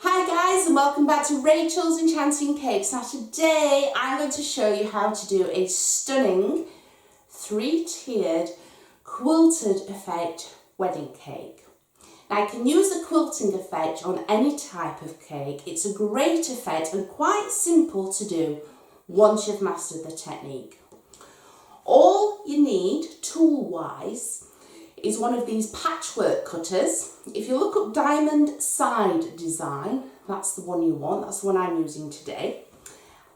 Hi guys, and welcome back to Rachel's Enchanting Cakes. Now today I'm going to show you how to do a stunning 3-tiered quilted effect wedding cake. Now I can use the quilting effect on any type of cake. It's a great effect and quite simple to do once you've mastered the technique. All you need tool-wise is one of these patchwork cutters. If you look up diamond side design, that's the one you want, that's the one I'm using today.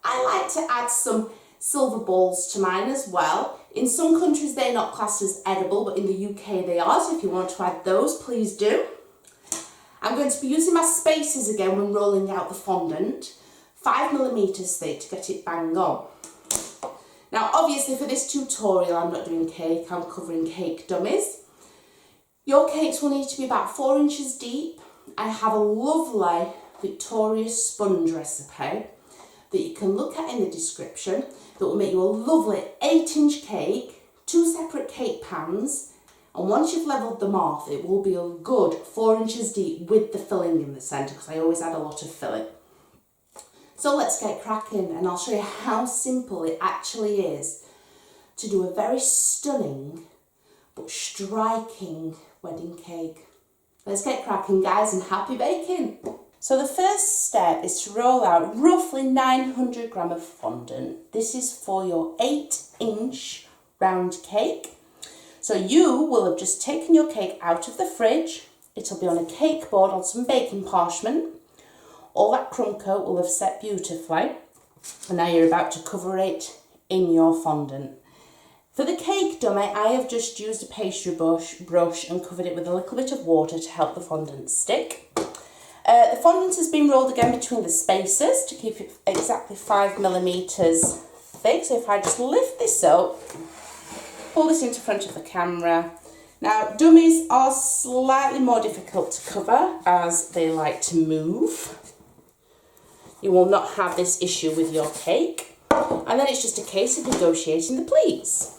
I like to add some silver balls to mine as well. In some countries they're not classed as edible, but in the UK they are, so if you want to add those, please do. I'm going to be using my spacers again when rolling out the fondant, 5mm thick to get it bang on. Now obviously for this tutorial I'm not doing cake, I'm covering cake dummies. Your cakes will need to be about 4 inches deep. I have a lovely Victoria sponge recipe that you can look at in the description that will make you a lovely 8-inch cake, 2 separate cake pans, and once you've levelled them off it will be a good 4 inches deep with the filling in the centre, because I always add a lot of filling. So let's get cracking and I'll show you how simple it actually is to do a very stunning but striking wedding cake. Let's get cracking guys, and happy baking! So the first step is to roll out roughly 900 grams of fondant. This is for your 8-inch round cake. So you will have just taken your cake out of the fridge. It'll be on a cake board on some baking parchment. All that crumb coat will have set beautifully. And now you're about to cover it in your fondant. For the cake dummy, I have just used a pastry brush and covered it with a little bit of water to help the fondant stick. The fondant has been rolled again between the spacers to keep it exactly 5mm thick. So if I just lift this up, pull this into front of the camera. Now dummies are slightly more difficult to cover as they like to move. You will not have this issue with your cake. And then it's just a case of negotiating the pleats.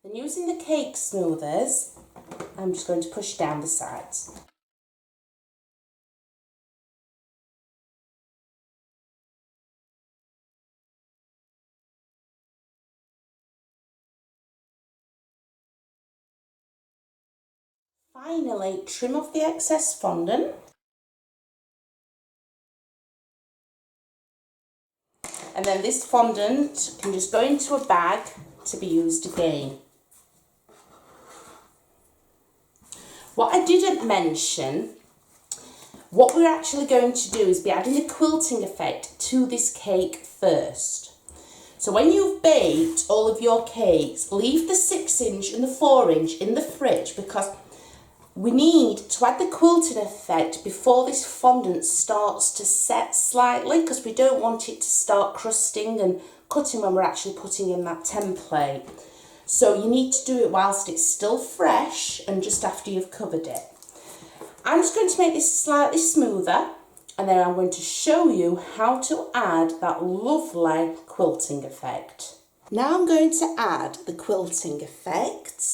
Then using the cake smoothers, I'm just going to push down the sides. Finally, trim off the excess fondant. And then this fondant can just go into a bag to be used again. What I didn't mention, what we're actually going to do is be adding the quilting effect to this cake first. So when you've baked all of your cakes, leave the 6-inch and the 4-inch in the fridge, because we need to add the quilting effect before this fondant starts to set slightly, because we don't want it to start crusting and cutting when we're actually putting in that template. So you need to do it whilst it's still fresh and just after you've covered it. I'm just going to make this slightly smoother, and then I'm going to show you how to add that lovely quilting effect. Now I'm going to add the quilting effect.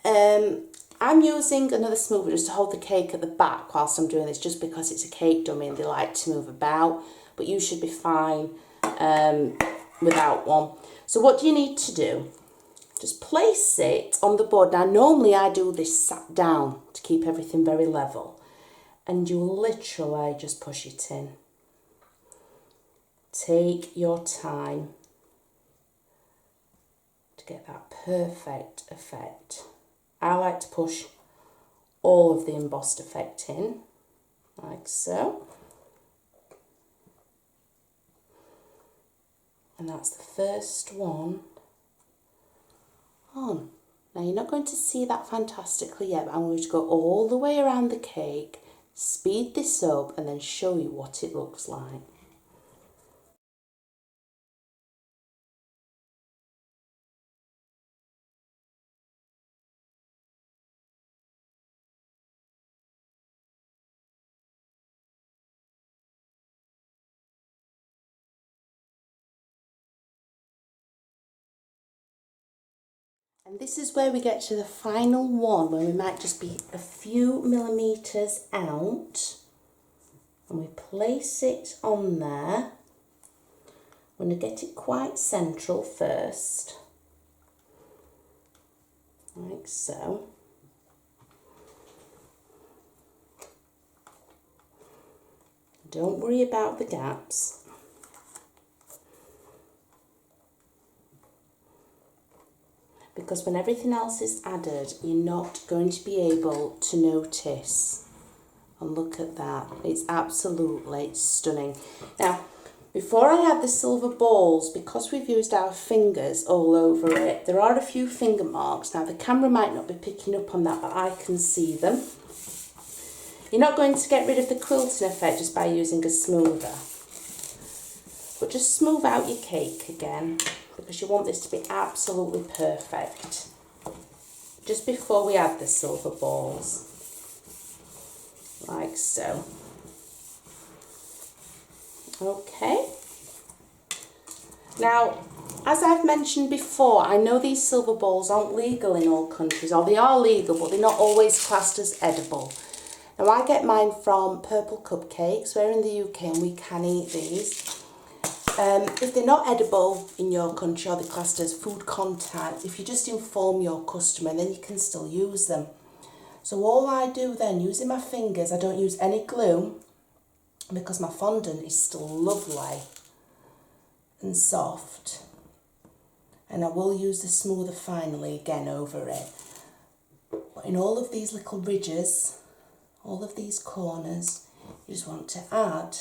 I'm using another smoother just to hold the cake at the back whilst I'm doing this, just because it's a cake dummy and they like to move about, but you should be fine without one. So what do you need to do? Just place it on the board. Now normally I do this sat down to keep everything very level, and you literally just push it in. Take your time to get that perfect effect. I like to push all of the embossed effect in, like so. And that's the first one on. Now you're not going to see that fantastically yet, but I'm going to go all the way around the cake, speed this up, and then show you what it looks like. And this is where we get to the final one, where we might just be a few millimetres out. And we place it on there. I'm going to get it quite central first. Like so. Don't worry about the gaps. Because when everything else is added, you're not going to be able to notice. And look at that, it's absolutely stunning. Now, before I add the silver balls, because we've used our fingers all over it, there are a few finger marks. Now, the camera might not be picking up on that, but I can see them. You're not going to get rid of the quilting effect just by using a smoother. But just smooth out your cake again, because you want this to be absolutely perfect. Just before we add the silver balls. Like so. Okay. Now, as I've mentioned before, I know these silver balls aren't legal in all countries, or they are legal, but they're not always classed as edible. Now, I get mine from Purple Cupcakes. We're in the UK and we can eat these. If they're not edible in your country or they're classed as food contact, if you just inform your customer, then you can still use them. So all I do then, using my fingers, I don't use any glue because my fondant is still lovely and soft. And I will use the smoother finally again over it. But in all of these little ridges, all of these corners, you just want to add,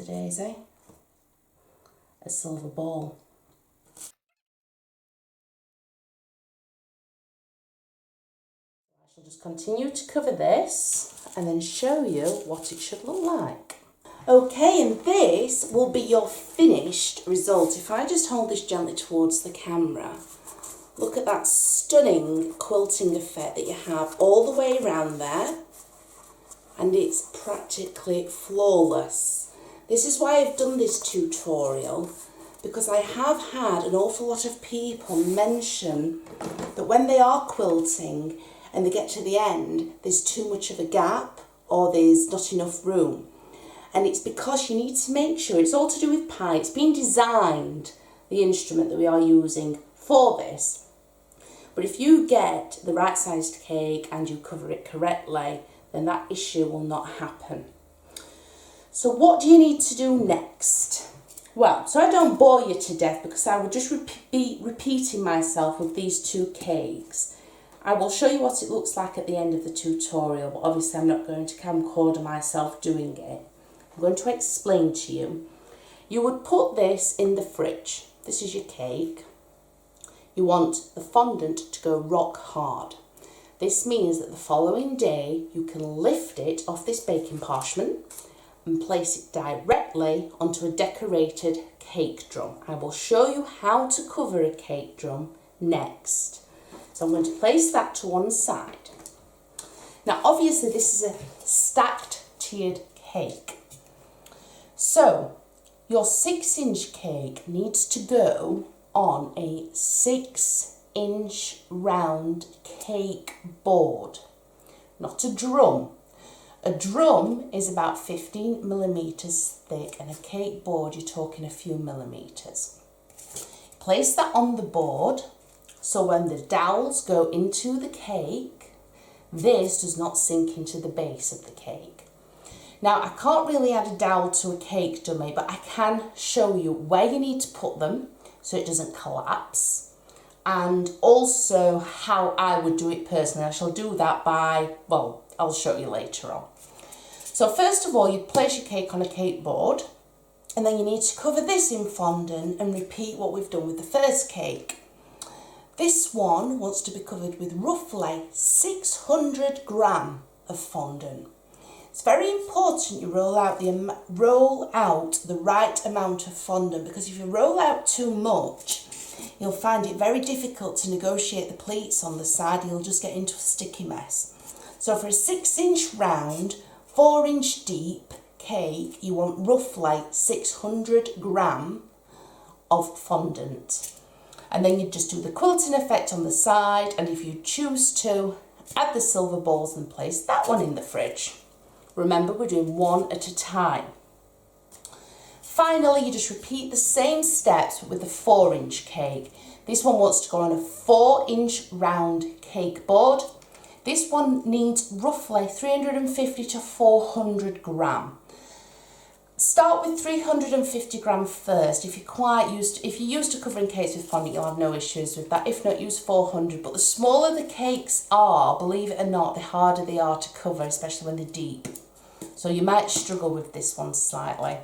daisy, a silver ball. I shall just continue to cover this and then show you what it should look like. Okay, and this will be your finished result. If I just hold this gently towards the camera, look at that stunning quilting effect that you have all the way around there, and it's practically flawless. This is why I've done this tutorial, because I have had an awful lot of people mention that when they are quilting and they get to the end, there's too much of a gap or there's not enough room. And it's because you need to make sure, it's all to do with pie, it's been designed, the instrument that we are using for this. But if you get the right sized cake and you cover it correctly, then that issue will not happen. So what do you need to do next? Well, so I don't bore you to death, because I will just be repeating myself with these two cakes. I will show you what it looks like at the end of the tutorial, but obviously I'm not going to camcorder myself doing it. I'm going to explain to you. You would put this in the fridge. This is your cake. You want the fondant to go rock hard. This means that the following day you can lift it off this baking parchment and place it directly onto a decorated cake drum. I will show you how to cover a cake drum next. So I'm going to place that to one side. Now obviously this is a stacked tiered cake. So your 6-inch cake needs to go on a 6-inch round cake board, not a drum. A drum is about 15 millimetres thick, and a cake board you're talking a few millimetres. Place that on the board so when the dowels go into the cake, this does not sink into the base of the cake. Now, I can't really add a dowel to a cake dummy, but I can show you where you need to put them so it doesn't collapse, and also how I would do it personally. I shall do that by, well, I'll show you later on. So first of all, you place your cake on a cake board, and then you need to cover this in fondant and repeat what we've done with the first cake. This one wants to be covered with roughly 600 gram of fondant. It's very important you roll out the right amount of fondant, because if you roll out too much, you'll find it very difficult to negotiate the pleats on the side. You'll just get into a sticky mess. So for a 6-inch round, 4-inch deep cake, you want roughly 600 gram of fondant. And then you just do the quilting effect on the side, and if you choose to, add the silver balls and place that one in the fridge. Remember, we're doing one at a time. Finally, you just repeat the same steps with the 4-inch cake. This one wants to go on a 4-inch round cake board. This one needs roughly 350 to 400 gram. Start with 350 gram first. If you're used to covering cakes with fondant, you'll have no issues with that. If not, use 400. But the smaller the cakes are, believe it or not, the harder they are to cover, especially when they're deep. So you might struggle with this one slightly.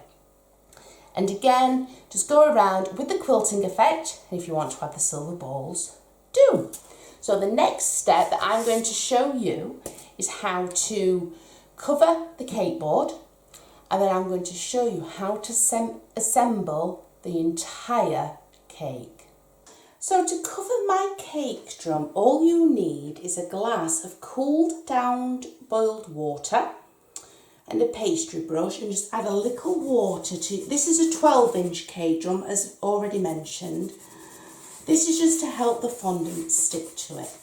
And again, just go around with the quilting effect. If you want to add the silver balls, do. So the next step that I'm going to show you is how to cover the cake board, and then I'm going to show you how to assemble the entire cake. So to cover my cake drum, all you need is a glass of cooled down boiled water and a pastry brush, and just add a little water to, this is a 12-inch cake drum as already mentioned. This is just to help the fondant stick to it.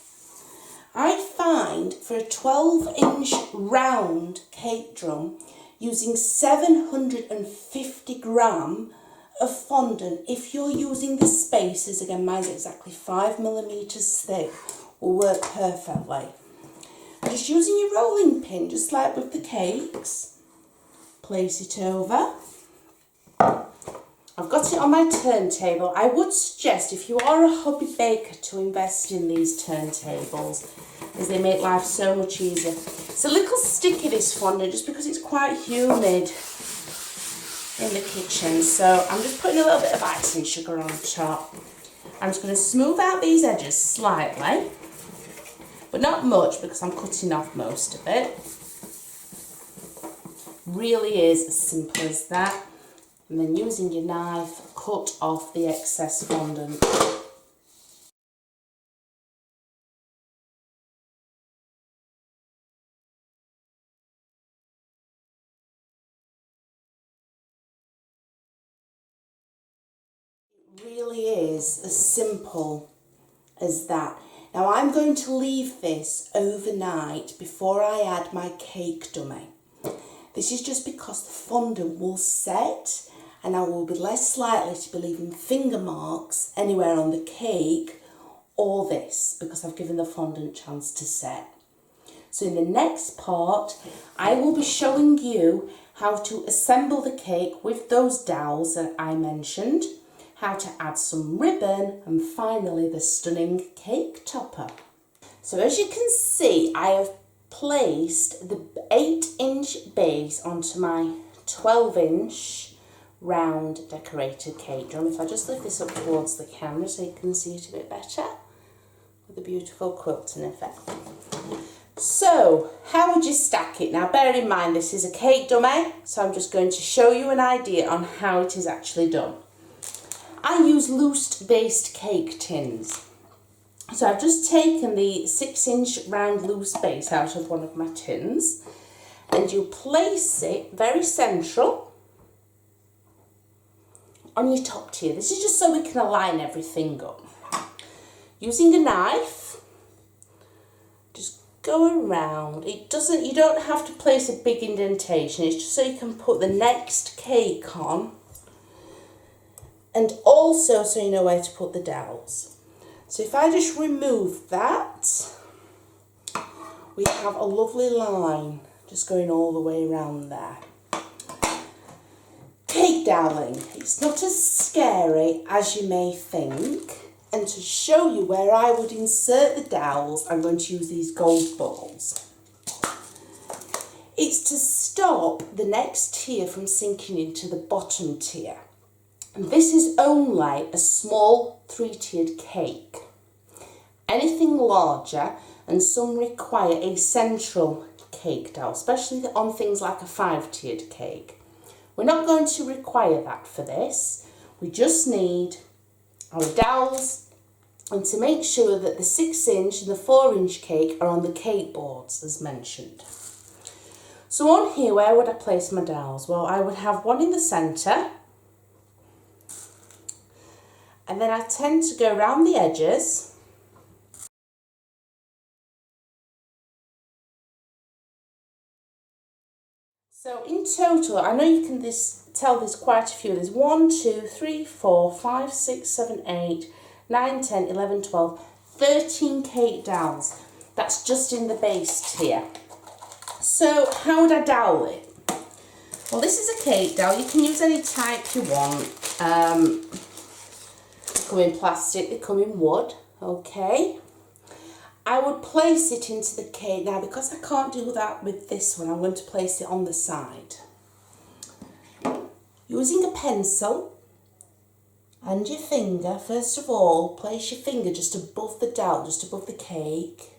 I find for a 12-inch round cake drum, using 750 gram of fondant, if you're using the spacers, again mine's exactly 5 millimeters thick, will work perfectly. Just using your rolling pin, just like with the cakes, place it over. I've got it on my turntable. I would suggest, if you are a hobby baker, to invest in these turntables, as they make life so much easier. It's a little sticky, this fondant, just because it's quite humid in the kitchen. So I'm just putting a little bit of icing sugar on top. I'm just going to smooth out these edges slightly, but not much because I'm cutting off most of it. Really is as simple as that. And then using your knife, cut off the excess fondant. It really is as simple as that. Now I'm going to leave this overnight before I add my cake dummy. This is just because the fondant will set and I will be less likely to be leaving finger marks anywhere on the cake or this, because I've given the fondant a chance to set. So in the next part, I will be showing you how to assemble the cake with those dowels that I mentioned, how to add some ribbon, and finally the stunning cake topper. So as you can see, I have placed the 8-inch base onto my 12-inch round decorated cake drum. If I just lift this up towards the camera so you can see it a bit better, with a beautiful quilting effect. So how would you stack it? Now bear in mind this is a cake dummy, so I'm just going to show you an idea on how it is actually done. I use loose based cake tins. So I've just taken the 6-inch round loose base out of one of my tins, and you place it very central on your top tier. This is just so we can align everything up. Using a knife, just go around. You don't have to place a big indentation, it's just so you can put the next cake on, and also so you know where to put the dowels. So if I just remove that, we have a lovely line just going all the way around there. Cake doweling, it's not as scary as you may think, and to show you where I would insert the dowels, I'm going to use these gold balls. It's to stop the next tier from sinking into the bottom tier. And this is only a small 3-tiered cake. Anything larger, and some require a central cake dowel, especially on things like a 5-tiered cake. We're not going to require that for this. We just need our dowels, and to make sure that the 6-inch and the 4-inch cake are on the cake boards as mentioned. So on here, where would I place my dowels? Well, I would have one in the centre, And then I tend to go around the edges. So in total, I know you can tell there's quite a few. There's 1, 2, 3, 4, 5, 6, 7, 8, 9, 10, 11, 12, 13 cake dowels. That's just in the base tier. So how would I dowel it? Well, this is a cake dowel. You can use any type you want. They come in plastic, they come in wood, okay. I would place it into the cake. Now, because I can't do that with this one, I'm going to place it on the side. Using a pencil and your finger, first of all, place your finger just above the dowel, just above the cake,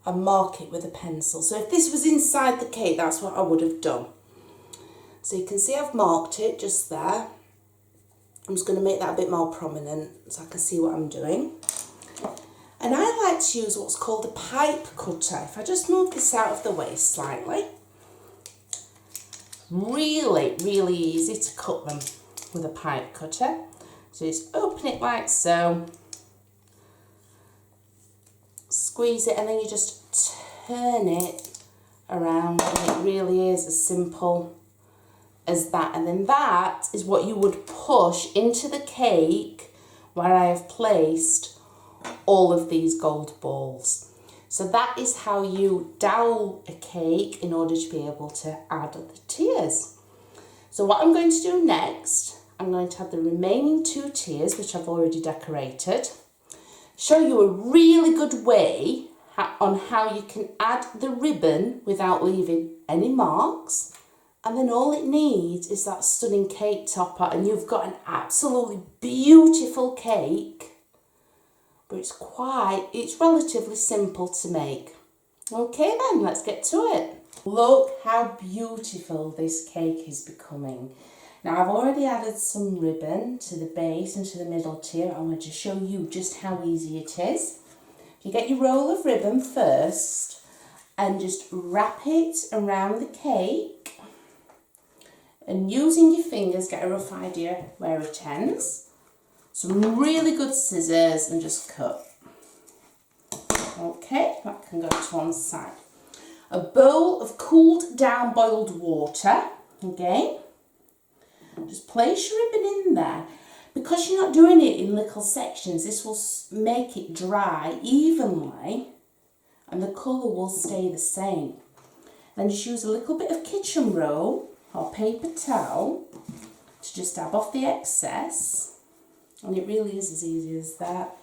and mark it with a pencil. So if this was inside the cake, that's what I would have done. So you can see I've marked it just there. I'm just going to make that a bit more prominent so I can see what I'm doing. And I like to use what's called a pipe cutter. If I just move this out of the way slightly. Really, really easy to cut them with a pipe cutter. So just open it like so. Squeeze it and then you just turn it around, and it really is as simple as that. And then that is what you would push into the cake where I have placed all of these gold balls. So that is how you dowel a cake in order to be able to add the tiers. So what I'm going to do next, I'm going to add the remaining 2 tiers, which I've already decorated. Show you a really good way on how you can add the ribbon without leaving any marks. And then all it needs is that stunning cake topper, and you've got an absolutely beautiful cake. But it's relatively simple to make. Okay then, let's get to it. Look how beautiful this cake is becoming. Now I've already added some ribbon to the base and to the middle tier. I'm going to show you just how easy it is. You get your roll of ribbon first and just wrap it around the cake. And using your fingers, get a rough idea where it ends. Some really good scissors and just cut. Okay, that can go to one side. A bowl of cooled down boiled water, again. Just place your ribbon in there. Because you're not doing it in little sections, this will make it dry evenly and the colour will stay the same. Then just use a little bit of kitchen roll or paper towel to just dab off the excess. And it really is as easy as that.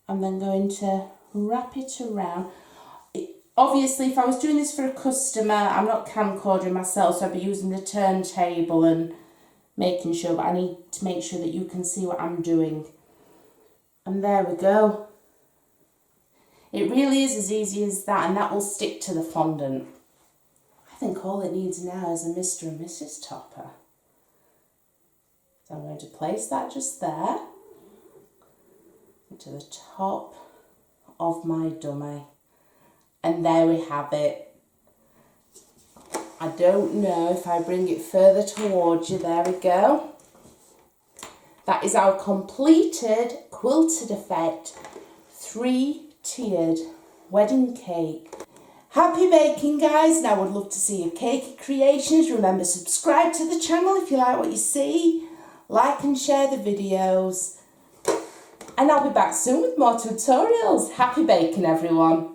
I'm then going to wrap it around. Obviously, if I was doing this for a customer, I'm not camcording myself, so I'd be using the turntable and making sure, but I need to make sure that you can see what I'm doing. And there we go. It really is as easy as that, and that will stick to the fondant. I think all it needs now is a Mr. and Mrs. topper. So I'm going to place that just there, to the top of my dummy. And there we have it. I don't know if I bring it further towards you. There we go. That is our completed Quilted Effect 3-tiered wedding cake. Happy baking, guys. Now I would love to see your cake creations. Remember, subscribe to the channel if you like what you see. Like and share the videos. And I'll be back soon with more tutorials. Happy baking, everyone.